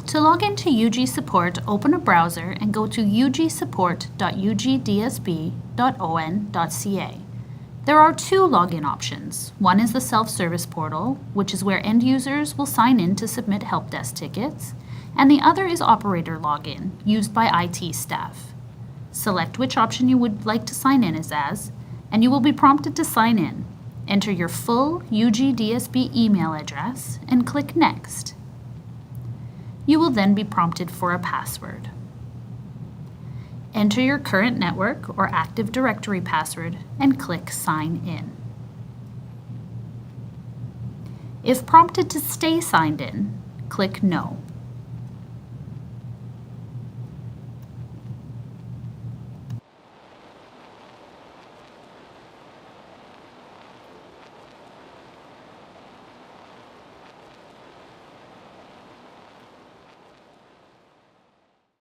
To log into UGSupport, open a browser and go to ugsupport.ugdsb.on.ca. There are two login options. One is the self-service portal, which is where end users will sign in to submit help desk tickets, and the other is operator login, used by IT staff. Select which option you would like to sign in as, and you will be prompted to sign in. Enter your full UGDSB email address and click Next. You will then be prompted for a password. Enter your current network or Active Directory password and click Sign In. If prompted to stay signed in, click No.